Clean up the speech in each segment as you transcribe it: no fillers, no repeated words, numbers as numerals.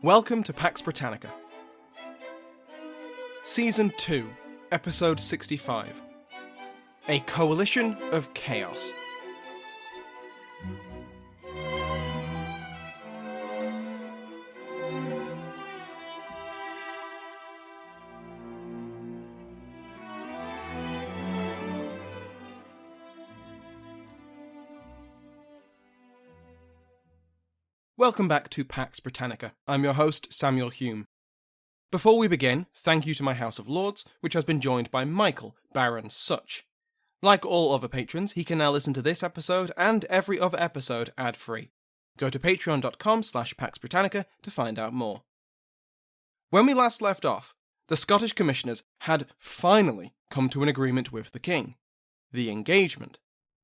Welcome to Pax Britannica. Season 2, Episode 65. A Coalition of Chaos. Welcome back to Pax Britannica. I'm your host, Samuel Hume. Before we begin, thank you to my House of Lords, which has been joined by Michael, Baron Such. Like all other patrons, he can now listen to this episode and every other episode ad-free. Go to patreon.com/PaxBritannica to find out more. When we last left off, the Scottish Commissioners had finally come to an agreement with the King. The engagement.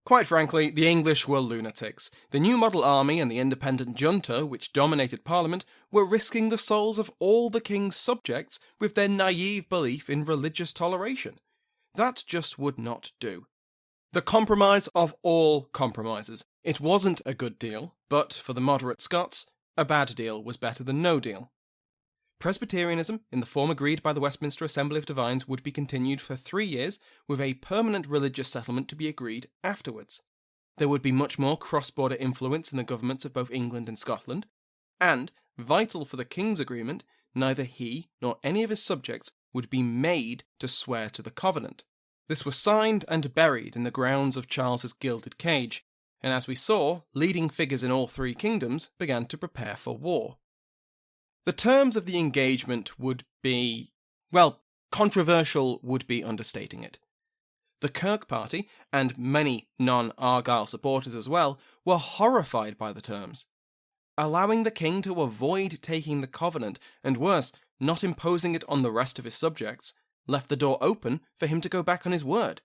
Quite frankly, the English were lunatics. The new model army and the independent junta, which dominated Parliament, were risking the souls of all the King's subjects with their naive belief in religious toleration. That just would not do. The compromise of all compromises. It wasn't a good deal, but for the moderate Scots, a bad deal was better than no deal. Presbyterianism, in the form agreed by the Westminster Assembly of Divines, would be continued for 3 years, with a permanent religious settlement to be agreed afterwards. There would be much more cross-border influence in the governments of both England and Scotland, and, vital for the King's agreement, neither he nor any of his subjects would be made to swear to the Covenant. This was signed and buried in the grounds of Charles's gilded cage, and as we saw, leading figures in all three kingdoms began to prepare for war. The terms of the engagement would be, well, controversial would be understating it. The Kirk Party, and many non-Argyle supporters as well, were horrified by the terms. Allowing the King to avoid taking the Covenant, and worse, not imposing it on the rest of his subjects, left the door open for him to go back on his word.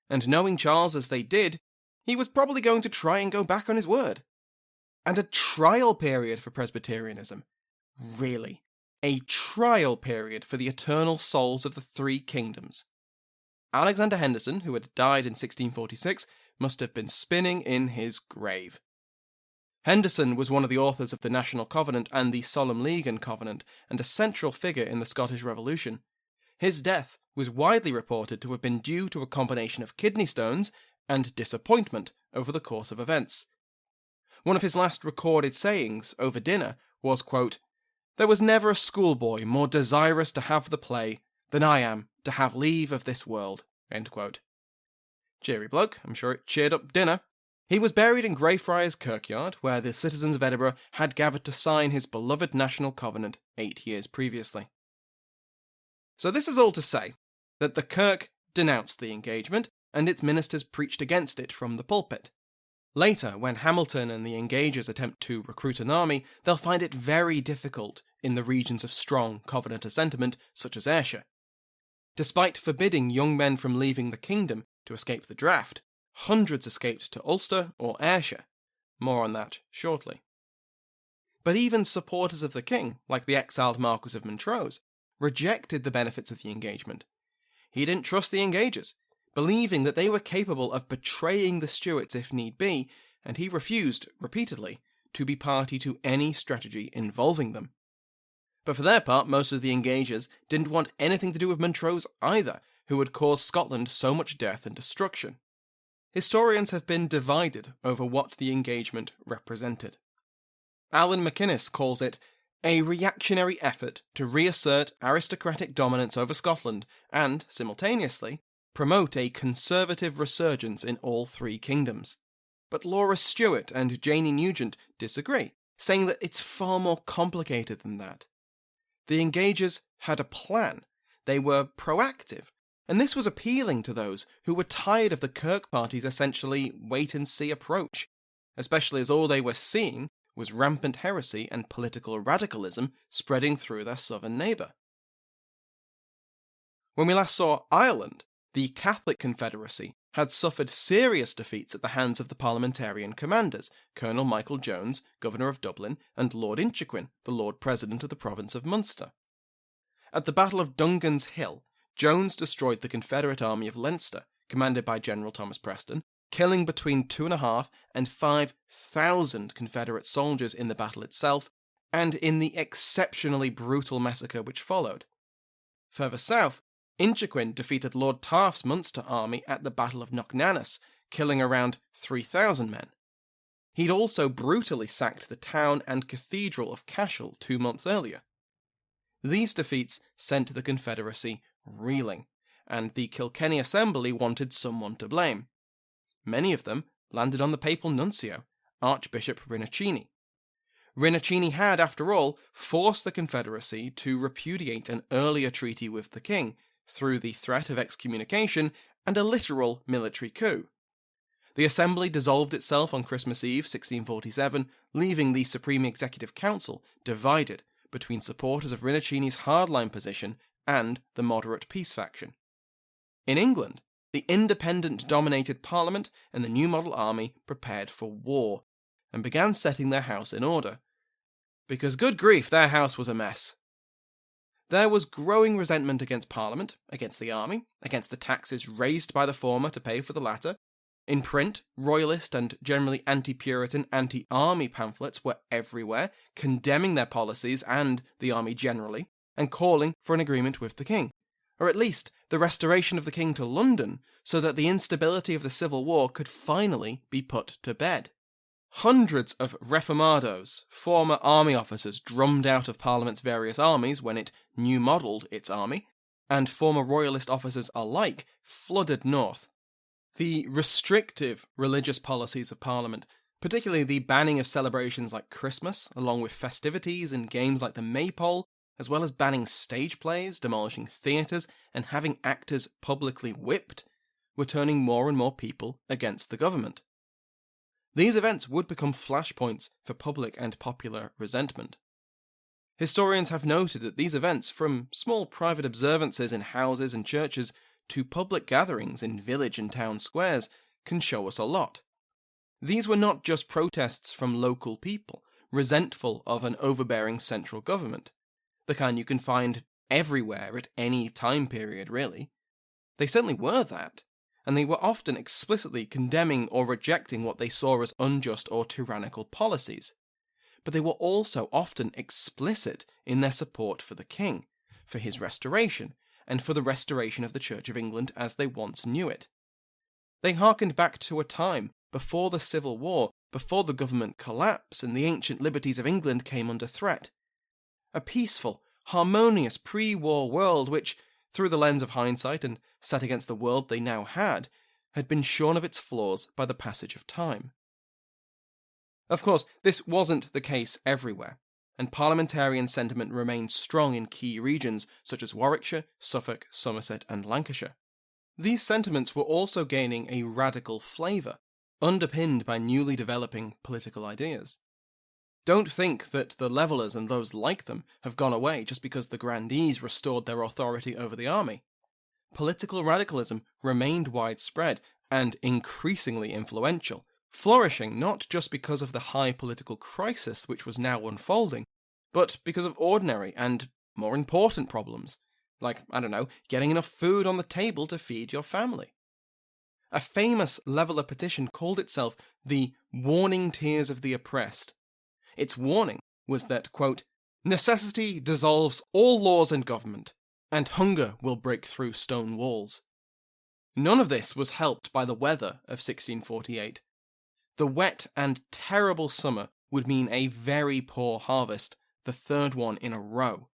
And knowing Charles as they did, he was probably going to try and go back on his word. And a trial period for Presbyterianism. Really, a trial period for the eternal souls of the three kingdoms. Alexander Henderson, who had died in 1646, must have been spinning in his grave. Henderson was one of the authors of the National Covenant and the Solemn League and Covenant, and a central figure in the Scottish Revolution. His death was widely reported to have been due to a combination of kidney stones and disappointment over the course of events. One of his last recorded sayings over dinner was, quote, "There was never a schoolboy more desirous to have the play than I am to have leave of this world." End quote. Cheery bloke, I'm sure it cheered up dinner. He was buried in Greyfriars Kirkyard, where the citizens of Edinburgh had gathered to sign his beloved National Covenant 8 years previously. So this is all to say that the Kirk denounced the engagement, and its ministers preached against it from the pulpit. Later, when Hamilton and the Engagers attempt to recruit an army, they'll find it very difficult in the regions of strong Covenanter sentiment, such as Ayrshire. Despite forbidding young men from leaving the kingdom to escape the draft, hundreds escaped to Ulster or Ayrshire. More on that shortly. But even supporters of the king, like the exiled Marquis of Montrose, rejected the benefits of the engagement. He didn't trust the Engagers, believing that they were capable of betraying the Stuarts if need be, and he refused, repeatedly, to be party to any strategy involving them. But for their part, most of the Engagers didn't want anything to do with Montrose either, who had caused Scotland so much death and destruction. Historians have been divided over what the engagement represented. Alan MacInnes calls it a reactionary effort to reassert aristocratic dominance over Scotland and, simultaneously, promote a conservative resurgence in all three kingdoms. But Laura Stewart and Janie Nugent disagree, saying that it's far more complicated than that. The Engagers had a plan. They were proactive, and this was appealing to those who were tired of the Kirk Party's essentially wait-and-see approach, especially as all they were seeing was rampant heresy and political radicalism spreading through their southern neighbour. When we last saw Ireland, the Catholic Confederacy had suffered serious defeats at the hands of the parliamentarian commanders, Colonel Michael Jones, Governor of Dublin, and Lord Inchiquin, the Lord President of the province of Munster. At the Battle of Dungan's Hill, Jones destroyed the Confederate army of Leinster, commanded by General Thomas Preston, killing between 2,500 and 5,000 Confederate soldiers in the battle itself, and in the exceptionally brutal massacre which followed. Further south, Inchiquin defeated Lord Taft's Munster army at the Battle of Knocknanas, killing around 3,000 men. He'd also brutally sacked the town and cathedral of Cashel 2 months earlier. These defeats sent the Confederacy reeling, and the Kilkenny Assembly wanted someone to blame. Many of them landed on the papal nuncio, Archbishop Rinuccini. Rinuccini had, after all, forced the Confederacy to repudiate an earlier treaty with the king through the threat of excommunication and a literal military coup. The Assembly dissolved itself on Christmas Eve 1647, leaving the Supreme Executive Council divided between supporters of Rinuccini's hardline position and the moderate peace faction. In England, the independent-dominated Parliament and the New Model Army prepared for war, and began setting their house in order. Because, good grief, their house was a mess. There was growing resentment against Parliament, against the army, against the taxes raised by the former to pay for the latter. In print, royalist and generally anti-Puritan, anti-army pamphlets were everywhere, condemning their policies and the army generally, and calling for an agreement with the king, or at least the restoration of the king to London, so that the instability of the Civil War could finally be put to bed. Hundreds of reformados, former army officers drummed out of Parliament's various armies when it new-modelled its army, and former royalist officers alike flooded north. The restrictive religious policies of Parliament, particularly the banning of celebrations like Christmas, along with festivities and games like the Maypole, as well as banning stage plays, demolishing theatres, and having actors publicly whipped, were turning more and more people against the government. These events would become flashpoints for public and popular resentment. Historians have noted that these events, from small private observances in houses and churches to public gatherings in village and town squares, can show us a lot. These were not just protests from local people, resentful of an overbearing central government, the kind you can find everywhere at any time period, really. They certainly were that, and they were often explicitly condemning or rejecting what they saw as unjust or tyrannical policies. But they were also often explicit in their support for the king, for his restoration, and for the restoration of the Church of England as they once knew it. They harkened back to a time before the Civil War, before the government collapse and the ancient liberties of England came under threat. A peaceful, harmonious pre-war world which, through the lens of hindsight and set against the world they now had been shorn of its flaws by the passage of time. Of course, this wasn't the case everywhere, and parliamentarian sentiment remained strong in key regions such as Warwickshire, Suffolk, Somerset and Lancashire. These sentiments were also gaining a radical flavour, underpinned by newly developing political ideas. Don't think that the Levellers and those like them have gone away just because the grandees restored their authority over the army. Political radicalism remained widespread and increasingly influential, flourishing not just because of the high political crisis which was now unfolding, but because of ordinary and more important problems, like, getting enough food on the table to feed your family. A famous Leveller petition called itself the Warning Tears of the Oppressed. Its warning was that, quote, necessity dissolves all laws and government, and hunger will break through stone walls. None of this was helped by the weather of 1648. The wet and terrible summer would mean a very poor harvest, the third one in a row.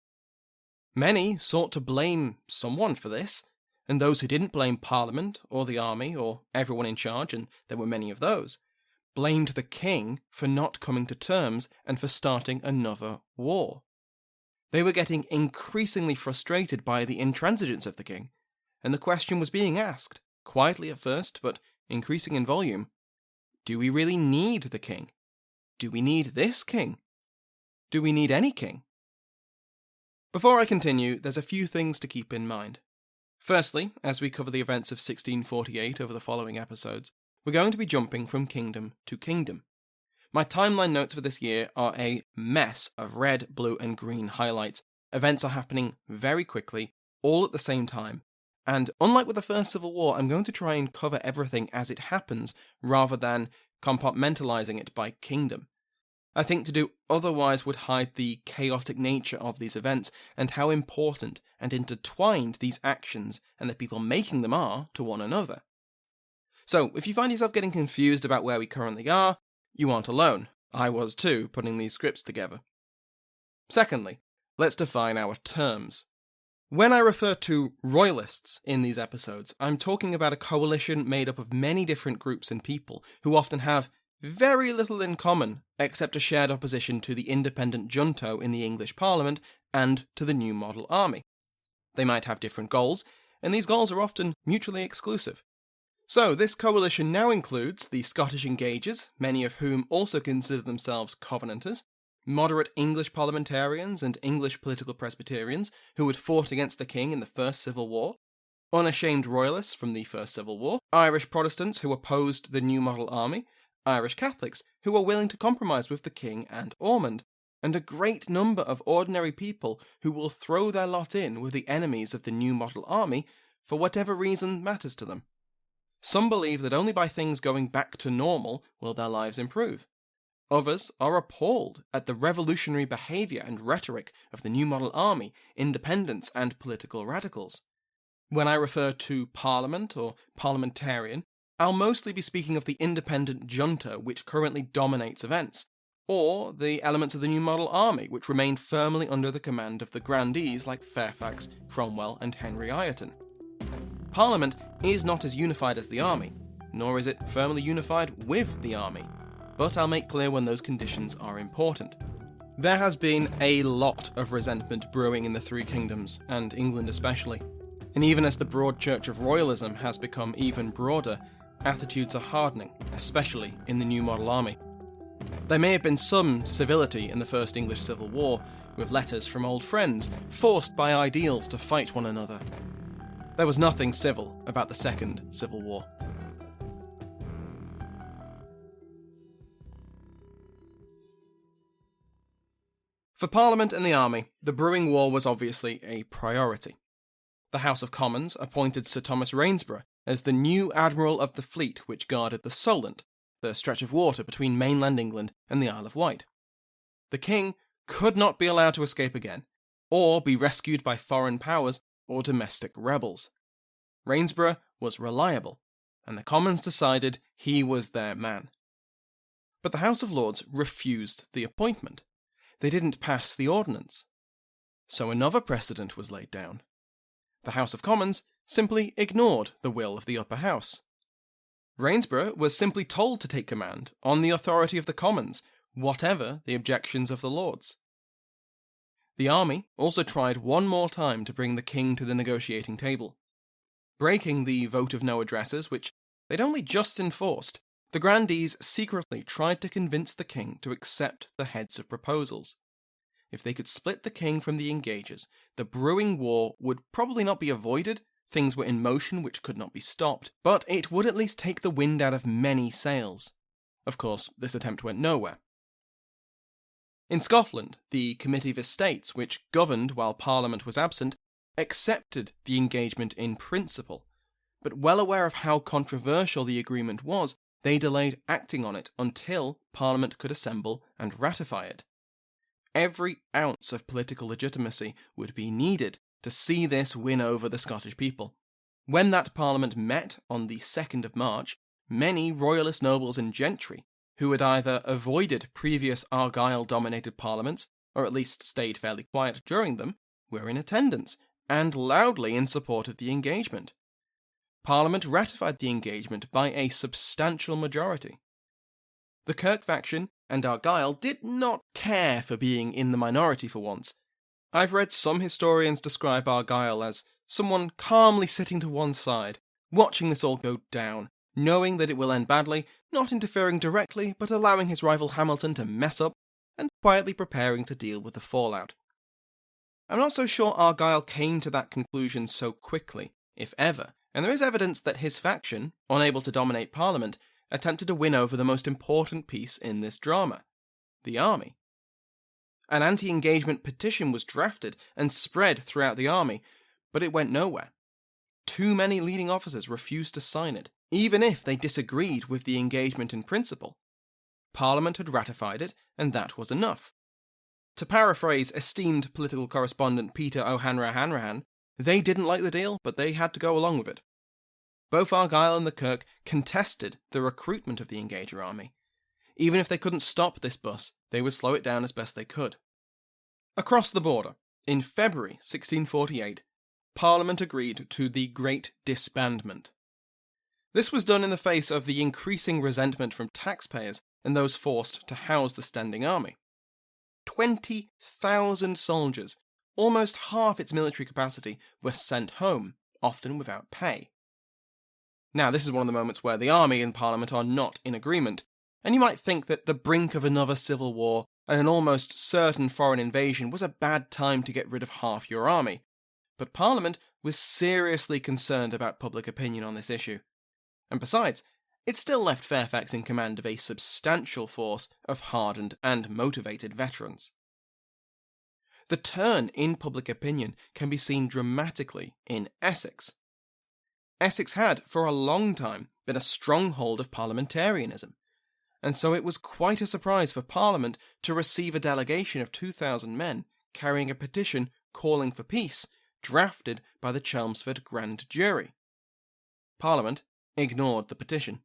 Many sought to blame someone for this, and those who didn't blame Parliament or the army or everyone in charge, and there were many of those, blamed the king for not coming to terms and for starting another war. They were getting increasingly frustrated by the intransigence of the king, and the question was being asked, quietly at first, but increasing in volume, do we really need the king? Do we need this king? Do we need any king? Before I continue, there's a few things to keep in mind. Firstly, as we cover the events of 1648 over the following episodes, we're going to be jumping from kingdom to kingdom. My timeline notes for this year are a mess of red, blue, and green highlights. Events are happening very quickly, all at the same time, and unlike with the First Civil War, I'm going to try and cover everything as it happens, rather than compartmentalizing it by kingdom. I think to do otherwise would hide the chaotic nature of these events and how important and intertwined these actions and the people making them are to one another. So, if you find yourself getting confused about where we currently are, you aren't alone. I was too, putting these scripts together. Secondly, let's define our terms. When I refer to royalists in these episodes, I'm talking about a coalition made up of many different groups and people who often have very little in common except a shared opposition to the independent junto in the English Parliament and to the New Model Army. They might have different goals, and these goals are often mutually exclusive. So, this coalition now includes the Scottish Engagers, many of whom also consider themselves Covenanters, moderate English parliamentarians and English political Presbyterians who had fought against the king in the First Civil War, unashamed royalists from the First Civil War, Irish Protestants who opposed the New Model Army, Irish Catholics who were willing to compromise with the king and Ormond, and a great number of ordinary people who will throw their lot in with the enemies of the New Model Army for whatever reason matters to them. Some believe that only by things going back to normal will their lives improve. Others are appalled at the revolutionary behaviour and rhetoric of the New Model Army, independents and political radicals. When I refer to Parliament or parliamentarian, I'll mostly be speaking of the independent junta which currently dominates events, or the elements of the New Model Army which remain firmly under the command of the grandees like Fairfax, Cromwell and Henry Ireton. Parliament is not as unified as the army, nor is it firmly unified with the army, but I'll make clear when those conditions are important. There has been a lot of resentment brewing in the Three Kingdoms, and England especially, and even as the broad church of royalism has become even broader, attitudes are hardening, especially in the New Model Army. There may have been some civility in the First English Civil War, with letters from old friends, forced by ideals to fight one another. There was nothing civil about the Second Civil War. For Parliament and the army, the brewing war was obviously a priority. The House of Commons appointed Sir Thomas Rainsborough as the new Admiral of the fleet which guarded the Solent, the stretch of water between mainland England and the Isle of Wight. The king could not be allowed to escape again, or be rescued by foreign powers or domestic rebels. Rainsborough was reliable, and the Commons decided he was their man. But the House of Lords refused the appointment. They didn't pass the ordinance. So another precedent was laid down. The House of Commons simply ignored the will of the upper house. Rainsborough was simply told to take command on the authority of the Commons, whatever the objections of the Lords. The army also tried one more time to bring the king to the negotiating table. Breaking the vote of no addresses, which they'd only just enforced, the grandees secretly tried to convince the king to accept the heads of proposals. If they could split the king from the Engagers, the brewing war would probably not be avoided, things were in motion which could not be stopped, but it would at least take the wind out of many sails. Of course, this attempt went nowhere. In Scotland, the Committee of Estates, which governed while Parliament was absent, accepted the engagement in principle, but well aware of how controversial the agreement was, they delayed acting on it until Parliament could assemble and ratify it. Every ounce of political legitimacy would be needed to see this win over the Scottish people. When that Parliament met on the 2nd of March, many royalist nobles and gentry, who had either avoided previous Argyll-dominated parliaments, or at least stayed fairly quiet during them, were in attendance, and loudly in support of the engagement. Parliament ratified the engagement by a substantial majority. The Kirk faction and Argyll did not care for being in the minority for once. I've read some historians describe Argyll as someone calmly sitting to one side, watching this all go down, knowing that it will end badly, not interfering directly, but allowing his rival Hamilton to mess up, and quietly preparing to deal with the fallout. I'm not so sure Argyll came to that conclusion so quickly, if ever, and there is evidence that his faction, unable to dominate Parliament, attempted to win over the most important piece in this drama, the army. An anti-engagement petition was drafted and spread throughout the army, but it went nowhere. Too many leading officers refused to sign it, even if they disagreed with the engagement in principle. Parliament had ratified it, and that was enough. To paraphrase esteemed political correspondent Peter O'Hanrahan, they didn't like the deal, but they had to go along with it. Both Argyll and the Kirk contested the recruitment of the Engager army. Even if they couldn't stop this bus, they would slow it down as best they could. Across the border, in February 1648, Parliament agreed to the Great Disbandment. This was done in the face of the increasing resentment from taxpayers and those forced to house the standing army. 20,000 soldiers, almost half its military capacity, were sent home, often without pay. Now, this is one of the moments where the army and Parliament are not in agreement, and you might think that the brink of another civil war and an almost certain foreign invasion was a bad time to get rid of half your army. But Parliament was seriously concerned about public opinion on this issue. And besides, it still left Fairfax in command of a substantial force of hardened and motivated veterans. The turn in public opinion can be seen dramatically in Essex. Essex had, for a long time, been a stronghold of parliamentarianism, and so it was quite a surprise for Parliament to receive a delegation of 2,000 men carrying a petition calling for peace, drafted by the Chelmsford Grand Jury. Parliament ignored the petition.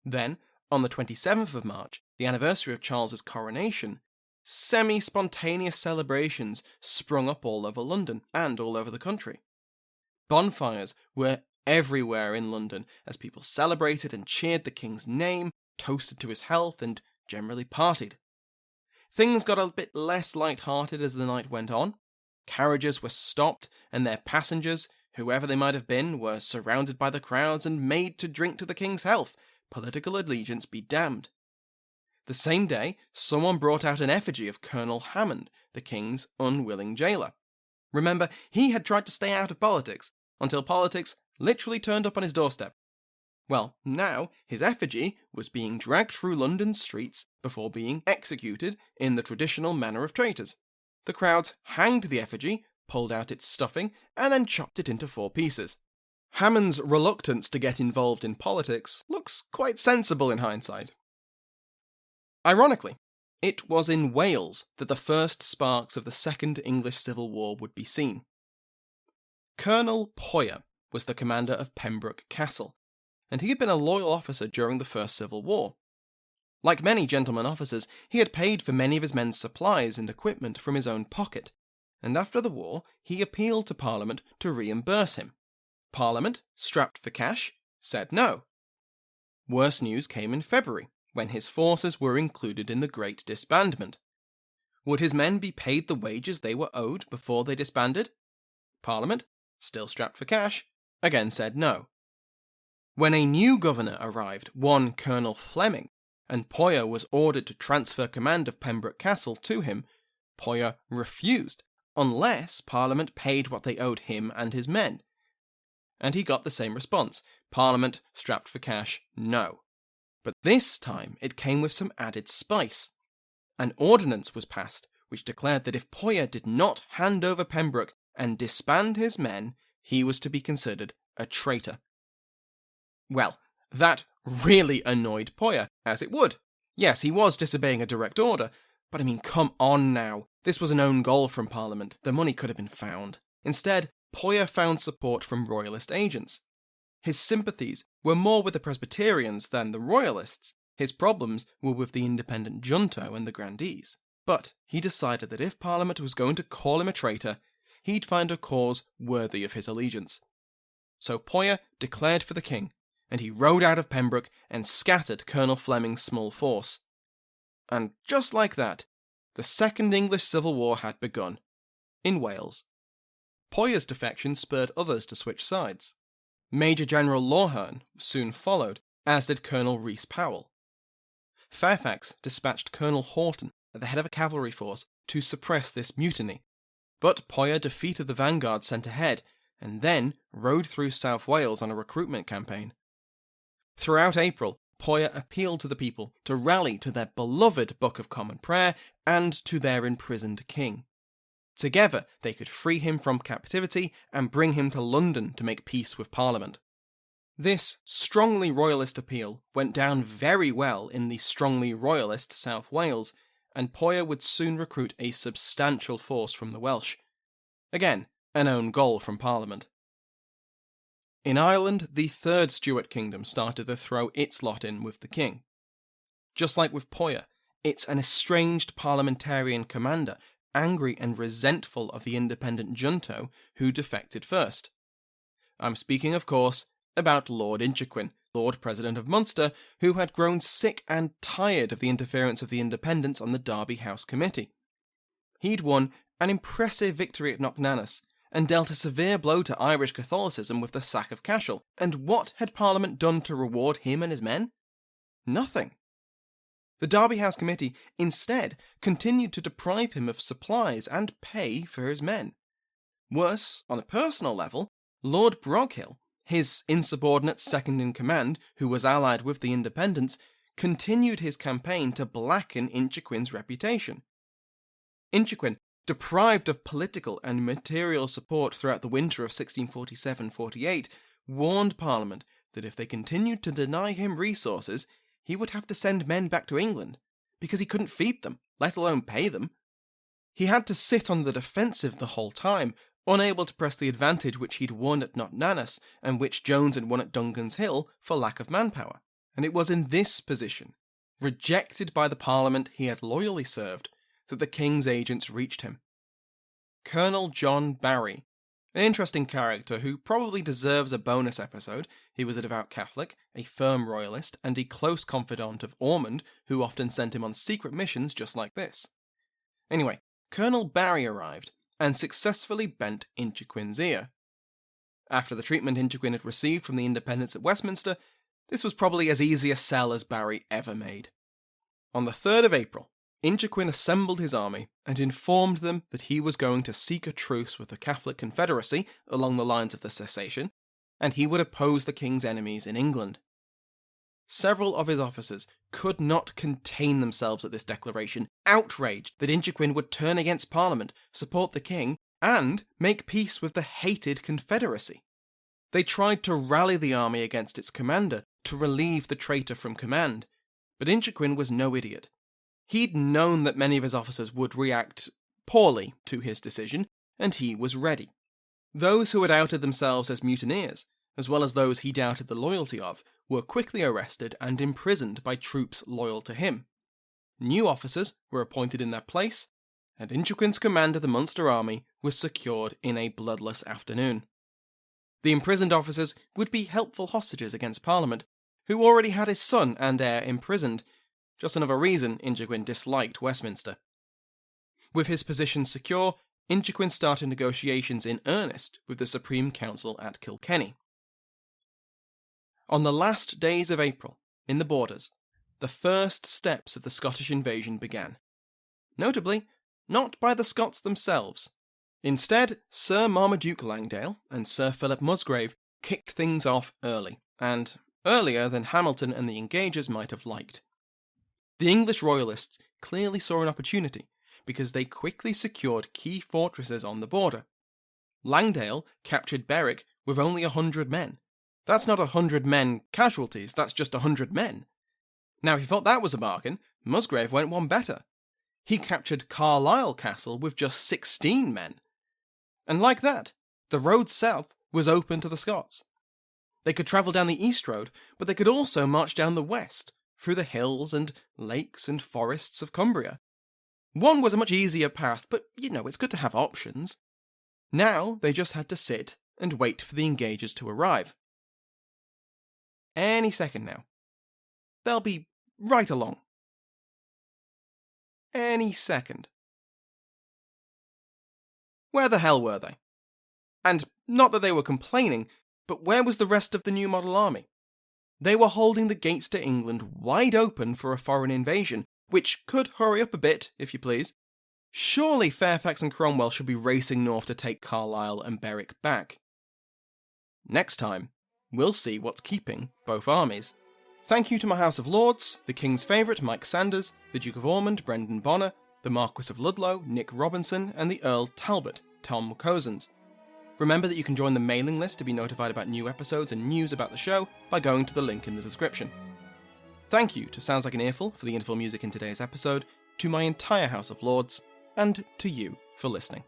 Then, on the 27th of March, the anniversary of Charles's coronation, semi-spontaneous celebrations sprung up all over London and all over the country. Bonfires were everywhere in London as people celebrated and cheered the king's name, toasted to his health, and generally partied. Things got a bit less light-hearted as the night went on. Carriages were stopped, and their passengers, whoever they might have been, were surrounded by the crowds and made to drink to the king's health. Political allegiance be damned. The same day, someone brought out an effigy of Colonel Hammond, the king's unwilling jailer. Remember, he had tried to stay out of politics, until politics literally turned up on his doorstep. Well, now his effigy was being dragged through London's streets before being executed in the traditional manner of traitors. The crowds hanged the effigy, pulled out its stuffing, and then chopped it into 4 pieces. Hammond's reluctance to get involved in politics looks quite sensible in hindsight. Ironically, it was in Wales that the first sparks of the Second English Civil War would be seen. Colonel Poyer was the commander of Pembroke Castle, and he had been a loyal officer during the First Civil War. Like many gentleman officers, he had paid for many of his men's supplies and equipment from his own pocket, and after the war, he appealed to Parliament to reimburse him. Parliament, strapped for cash, said no. Worse news came in February, when his forces were included in the Great Disbandment. Would his men be paid the wages they were owed before they disbanded? Parliament, still strapped for cash, again said no. When a new governor arrived, one Colonel Fleming, and Poyer was ordered to transfer command of Pembroke Castle to him, Poyer refused, unless Parliament paid what they owed him and his men. And he got the same response: Parliament, strapped for cash, no. But this time it came with some added spice. An ordinance was passed which declared that if Poyer did not hand over Pembroke and disband his men, he was to be considered a traitor. Well, that really annoyed Poyer, as it would. Yes, he was disobeying a direct order, but I mean, come on now. This was an own goal from Parliament. The money could have been found. Instead, Poyer found support from royalist agents. His sympathies were more with the Presbyterians than the royalists. His problems were with the independent junto and the grandees. But he decided that if Parliament was going to call him a traitor, he'd find a cause worthy of his allegiance. So Poyer declared for the king, and he rode out of Pembroke and scattered Colonel Fleming's small force. And just like that, the Second English Civil War had begun, in Wales. Poyer's defection spurred others to switch sides. Major General Lawherne soon followed, as did Colonel Rhys Powell. Fairfax dispatched Colonel Houghton at the head of a cavalry force to suppress this mutiny, but Poyer defeated the vanguard sent ahead, and then rode through South Wales on a recruitment campaign. Throughout April, Poyer appealed to the people to rally to their beloved Book of Common Prayer and to their imprisoned king. Together, they could free him from captivity and bring him to London to make peace with Parliament. This strongly royalist appeal went down very well in the strongly royalist South Wales, and Poyer would soon recruit a substantial force from the Welsh. Again, an own goal from Parliament. In Ireland, the Third Stuart Kingdom started to throw its lot in with the king. Just like with Poyer, it's an estranged parliamentarian commander, angry and resentful of the independent junto who defected first. I'm speaking, of course, about Lord Inchiquin, Lord President of Munster, who had grown sick and tired of the interference of the independents on the Derby House Committee. He'd won an impressive victory at Knocknanas, and dealt a severe blow to Irish Catholicism with the sack of Cashel, and what had Parliament done to reward him and his men? Nothing. The Derby House Committee instead continued to deprive him of supplies and pay for his men. Worse, on a personal level, Lord Broghill, his insubordinate second-in-command, who was allied with the independents, continued his campaign to blacken Inchiquin's reputation. Inchiquin, deprived of political and material support throughout the winter of 1647-48, warned Parliament that if they continued to deny him resources, he would have to send men back to England, because he couldn't feed them, let alone pay them. He had to sit on the defensive the whole time, unable to press the advantage which he'd won at Knocknanas, and which Jones had won at Duncan's Hill for lack of manpower. And it was in this position, rejected by the Parliament he had loyally served, that the King's agents reached him. Colonel John Barry, an interesting character who probably deserves a bonus episode. He was a devout Catholic, a firm royalist, and a close confidant of Ormond, who often sent him on secret missions just like this. Anyway, Colonel Barry arrived, and successfully bent Inchiquin's ear. After the treatment Inchiquin had received from the independents at Westminster, this was probably as easy a sell as Barry ever made. On the 3rd of April, Inchiquin assembled his army and informed them that he was going to seek a truce with the Catholic Confederacy along the lines of the cessation, and he would oppose the king's enemies in England. Several of his officers could not contain themselves at this declaration, outraged that Inchiquin would turn against Parliament, support the king, and make peace with the hated Confederacy. They tried to rally the army against its commander to relieve the traitor from command, but Inchiquin was no idiot. He'd known that many of his officers would react poorly to his decision, and he was ready. Those who had outed themselves as mutineers, as well as those he doubted the loyalty of, were quickly arrested and imprisoned by troops loyal to him. New officers were appointed in their place, and Inchiquin's command of the Munster army was secured in a bloodless afternoon. The imprisoned officers would be helpful hostages against Parliament, who already had his son and heir imprisoned, just another reason Inchiquin disliked Westminster. With his position secure, Inchiquin started negotiations in earnest with the Supreme Council at Kilkenny. On the last days of April, in the Borders, the first steps of the Scottish invasion began. Notably, not by the Scots themselves. Instead, Sir Marmaduke Langdale and Sir Philip Musgrave kicked things off early, and earlier than Hamilton and the Engagers might have liked. The English royalists clearly saw an opportunity, because they quickly secured key fortresses on the border. Langdale captured Berwick with only 100 men. That's not 100 men casualties, that's just 100 men. Now, if you thought that was a bargain, Musgrave went one better. He captured Carlisle Castle with just 16 men. And like that, the road south was open to the Scots. They could travel down the east road, but they could also march down the west, through the hills and lakes and forests of Cumbria. One was a much easier path, but, it's good to have options. Now they just had to sit and wait for the Engagers to arrive. Any second now. They'll be right along. Any second. Where the hell were they? And not that they were complaining, but where was the rest of the new model army? They were holding the gates to England wide open for a foreign invasion, which could hurry up a bit, if you please. Surely Fairfax and Cromwell should be racing north to take Carlisle and Berwick back. Next time, we'll see what's keeping both armies. Thank you to my House of Lords, the King's favourite Mike Sanders, the Duke of Ormond Brendan Bonner, the Marquis of Ludlow Nick Robinson, and the Earl Talbot Tom Cozens. Remember that you can join the mailing list to be notified about new episodes and news about the show by going to the link in the description. Thank you to Sounds Like an Earful for the interval music in today's episode, to my entire House of Lords, and to you for listening.